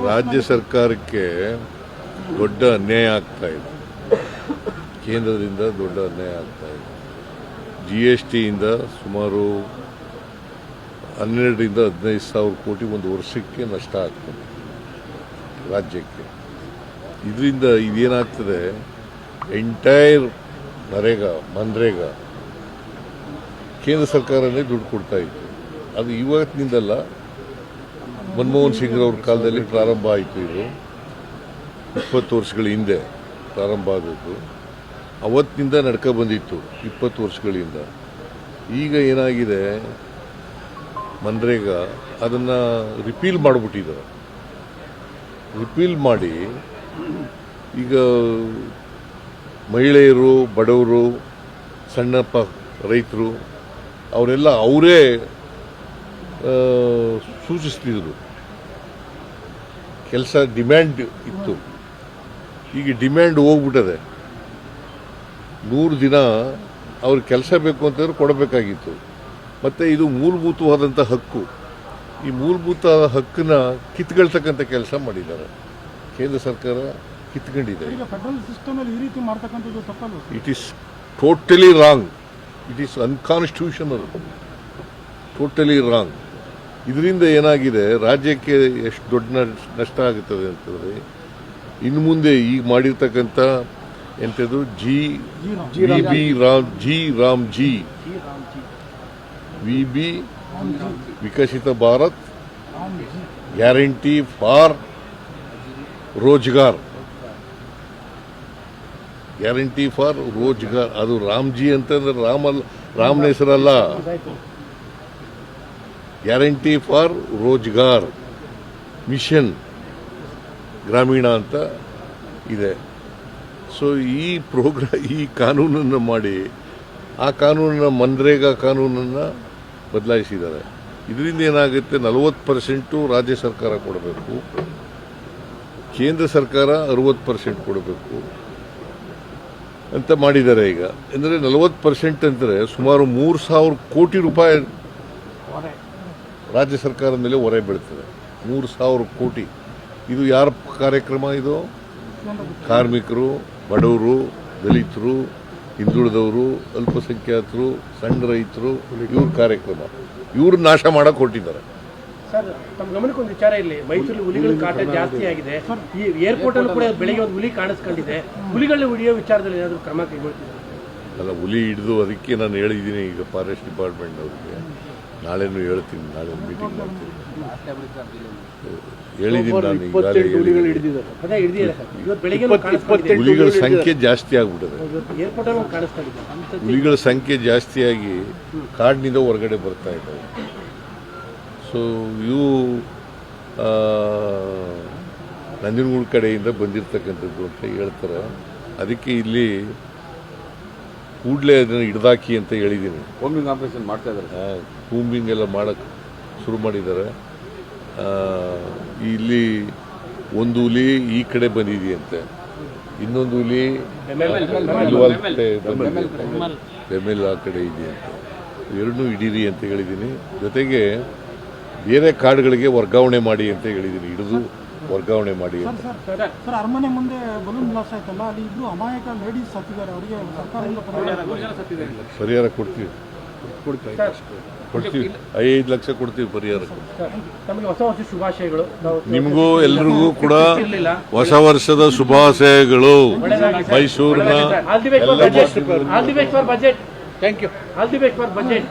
ರಾಜ್ಯ ಸರ್ಕಾರಕ್ಕೆ ದೊಡ್ಡ ಅನ್ಯಾಯ ಆಗ್ತಾ ಇದೆ. ಕೇಂದ್ರದಿಂದ ದೊಡ್ಡ ಅನ್ಯಾಯ ಆಗ್ತಾ ಇದೆ. GSTಯಿಂದ ಸುಮಾರು 12ರಿಂದ 15 ಸಾವಿರ ಕೋಟಿ ಒಂದು ವರ್ಷಕ್ಕೆ ನಷ್ಟ ಆಗ್ತದೆ ರಾಜ್ಯಕ್ಕೆ. ಇದರಿಂದ ಇದೇನಾಗ್ತದೆ, ಎಂಟೈರ್ ಮನ್ರೇಗಾ ಕೇಂದ್ರ ಸರ್ಕಾರನೇ ದುಡ್ಡು ಕೊಡ್ತಾ ಇತ್ತು. ಅದು ಇವತ್ತಿನಿಂದಲ್ಲ, ಮನಮೋಹನ್ ಸಿಂಗ್ ಅವ್ರ ಕಾಲದಲ್ಲಿ ಪ್ರಾರಂಭ ಆಯಿತು. ಇದು 20 ವರ್ಷಗಳ ಹಿಂದೆ ಪ್ರಾರಂಭ ಆದದ್ದು. ಅವತ್ತಿನಿಂದ ನಡ್ಕೊ ಬಂದಿತ್ತು 20 ವರ್ಷಗಳಿಂದ. ಈಗ ಏನಾಗಿದೆ, ಮನ್ರೇಗಾ ಅದನ್ನು ರಿಪೀಲ್ ಮಾಡಿಬಿಟ್ಟಿದ್ದಾರೆ. ರಿಪೀಲ್ ಮಾಡಿ ಈಗ ಮಹಿಳೆಯರು, ಬಡವರು, ಸಣ್ಣ ರೈತರು ಅವರೆಲ್ಲ ಅವರೇ ಸೂಚಿಸ್ತಿದ್ರು. ಕೆಲಸ ಡಿಮ್ಯಾಂಡ್ ಇತ್ತು, ಈಗ ಡಿಮ್ಯಾಂಡ್ ಹೋಗ್ಬಿಟ್ಟದೆ. 100 ದಿನ ಅವ್ರಿಗೆ ಕೆಲಸ ಬೇಕು ಅಂತಂದ್ರೆ ಕೊಡಬೇಕಾಗಿತ್ತು. ಮತ್ತು ಇದು ಮೂಲಭೂತವಾದಂಥ ಹಕ್ಕು. ಈ ಮೂಲಭೂತ ಹಕ್ಕನ್ನ ಕಿತ್ಕೊಳ್ತಕ್ಕಂಥ ಕೆಲಸ ಮಾಡಿದ್ದಾರೆ ಕೇಂದ್ರ ಸರ್ಕಾರ, ಕಿತ್ಕೊಂಡಿದೆ. It is totally wrong. It is unconstitutional, totally wrong. ಇದರಿಂದ ಏನಾಗಿದೆ, ರಾಜ್ಯಕ್ಕೆ ಎಷ್ಟು ದೊಡ್ಡ ನಷ್ಟ ಆಗುತ್ತದೆ ಅಂತಂದರೆ, ಇನ್ನು ಮುಂದೆ ಈಗ ಮಾಡಿರ್ತಕ್ಕಂಥ ಎಂಥದ್ದು VB Viksit Bharat guarantee for Rozgar, guarantee for Rozgar. ಅದು ರಾಮ್ಜಿ ಅಂತಂದ್ರೆ ರಾಮನ ಹೆಸರಲ್ಲ, ಗ್ಯಾರಂಟಿ ಫಾರ್ ರೋಜ್ಗಾರ್ ಮಿಷನ್ ಗ್ರಾಮೀಣ ಅಂತ ಇದೆ. ಸೊ ಈ ಕಾನೂನನ್ನು ಮಾಡಿ ಆ ಕಾನೂನನ್ನು ಮನ್ರೇಗಾ ಕಾನೂನನ್ನು ಬದಲಾಯಿಸಿದ್ದಾರೆ. ಇದರಿಂದ ಏನಾಗುತ್ತೆ, 40% ರಾಜ್ಯ ಸರ್ಕಾರ ಕೊಡಬೇಕು, ಕೇಂದ್ರ ಸರ್ಕಾರ 60% ಕೊಡಬೇಕು ಅಂತ ಮಾಡಿದ್ದಾರೆ. ಈಗ ಅಂದರೆ 40% ಅಂದರೆ ಸುಮಾರು 3,000 ಕೋಟಿ ರೂಪಾಯಿ ರಾಜ್ಯ ಸರ್ಕಾರದ ಮೇಲೆ ಹೊರೆ ಬೀಳ್ತದೆ. 3,000 ಕೋಟಿ. ಇದು ಯಾರ ಕಾರ್ಯಕ್ರಮ? ಇದು ಕಾರ್ಮಿಕರು, ಬಡವರು, ದಲಿತರು, ಹಿಂದುಳಿದವರು, ಅಲ್ಪಸಂಖ್ಯಾತರು, ಸಣ್ಣ ರೈತರು, ಇವ್ರ ಕಾರ್ಯಕ್ರಮ. ಇವ್ರು ನಾಶ ಮಾಡಕ್ ಹೊರಟಿದ್ದಾರೆ. ಸರ್, ತಮ್ಮ ಗಮನಕ್ಕೊಂದು ವಿಚಾರ ಇಲ್ಲಿ. ಮೈಸೂರಲ್ಲಿ ಹುಲಿಗಳ ಕಾಟ ಜಾಸ್ತಿ ಆಗಿದೆ. ಈ ಏರ್ಪೋರ್ಟ್ ಅಲ್ಲೂ ಕೂಡ ಬೆಳಗ್ಗೆ ಒಂದು ಹುಲಿ ಕಾಣಿಸ್ಕೊಂಡಿದೆ. ಹುಲಿಗಳನ್ನ ಹಿಡಿಯೋ ವಿಚಾರದಲ್ಲಿ ಏನಾದರೂ ಕ್ರಮ ಕೈಗೊಳ್ತಿದ್ದಾರೆ? ಅಲ್ಲ, ಹುಲಿ ಹಿಡಿದು ಅದಕ್ಕೆ ನಾನು ಹೇಳಿದ್ದೀನಿ ಈಗ ಫಾರೆಸ್ಟ್ ಡಿಪಾರ್ಟ್ಮೆಂಟ್ ಅವರಿಗೆ. ನಾಳೆನೂ ಹೇಳ್ತೀನಿ, ನಾಳೆ ಮೀಟಿಂಗ್ ಮಾಡ್ತೀನಿ. ಹೇಳಿದ್ದೀನಿ ನಾನು ಈಗಾಗಲೇ. ಹುಲಿಗಳ ಸಂಖ್ಯೆ ಜಾಸ್ತಿ ಆಗ್ಬಿಟ್ಟಿದೆ. ಹುಲಿಗಳ ಸಂಖ್ಯೆ ಜಾಸ್ತಿಯಾಗಿ ಕಾಡಿನಿಂದ ಹೊರಗಡೆ ಬರ್ತಾ ಇದ್ದಾವೆ. ಸೊ ಇವು ನಂಜನಗೂಡು ಕಡೆಯಿಂದ ಬಂದಿರತಕ್ಕಂಥದ್ದು ಅಂತ ಹೇಳ್ತಾರೆ. ಅದಕ್ಕೆ ಇಲ್ಲಿ ಕೂಡಲೇ ಅದನ್ನು ಹಿಡ್ದಾಕಿ ಅಂತ ಹೇಳಿದ್ದೀನಿ. ಕೂಂಬಿಂಗ್ ಆಪರೇಷನ್ ಮಾಡ್ತಾ ಇದ್ದಾರೆ. ಕೂಂಬಿಂಗ್ ಎಲ್ಲ ಮಾಡಕ್ಕೆ ಶುರು ಮಾಡಿದ್ದಾರೆ. ಇಲ್ಲಿ ಒಂದು ಹುಲಿ ಈ ಕಡೆ ಬಂದಿದೆಯಂತೆ, ಇನ್ನೊಂದು ಹುಲಿ ಬೆಮೆಲ್ ಆ ಕಡೆ ಇದೆಯಂತೆ. ಎರಡನ್ನೂ ಹಿಡೀರಿ ಅಂತ ಹೇಳಿದ್ದೀನಿ. ಜೊತೆಗೆ ಬೇರೆ ಕಾಡುಗಳಿಗೆ ವರ್ಗಾವಣೆ ಮಾಡಿ ಅಂತ ಹೇಳಿದ್ದೀನಿ. ಹಿಡಿದು ವರ್ಗಾವಣೆ ಮಾಡಿ ಅಂತ. ಸರ್, ಅರಮನೆ ಮುಂದೆ ಬಲೂನ್ ಬ್ಲಾಸ್ಟ್ ಆಯ್ತಲ್ಲ, ಅಲ್ಲಿ ಇಬ್ರು ಅಮಾಯಕ ಲೇಡೀಸ್ ಸತ್ತಿದ್ದಾರೆ. ಅವರಿಗೆ ಸರ್ಕಾರದಿಂದ ಪರಿಹಾರ ಕೊಡ್ತೀವಿ. 5 ಲಕ್ಷ ಕೊಡ್ತೀವಿ ಪರಿಹಾರ. ಹೊಸ ವರ್ಷ ಶುಭಾಶಯಗಳು. ನಿಮಗೂ ಎಲ್ರಿಗೂ ಕೂಡ ಹೊಸ ವರ್ಷದ ಶುಭಾಶಯಗಳು. ಮೈಸೂರಿನ all the best for budget. Thank you. All the best for budget.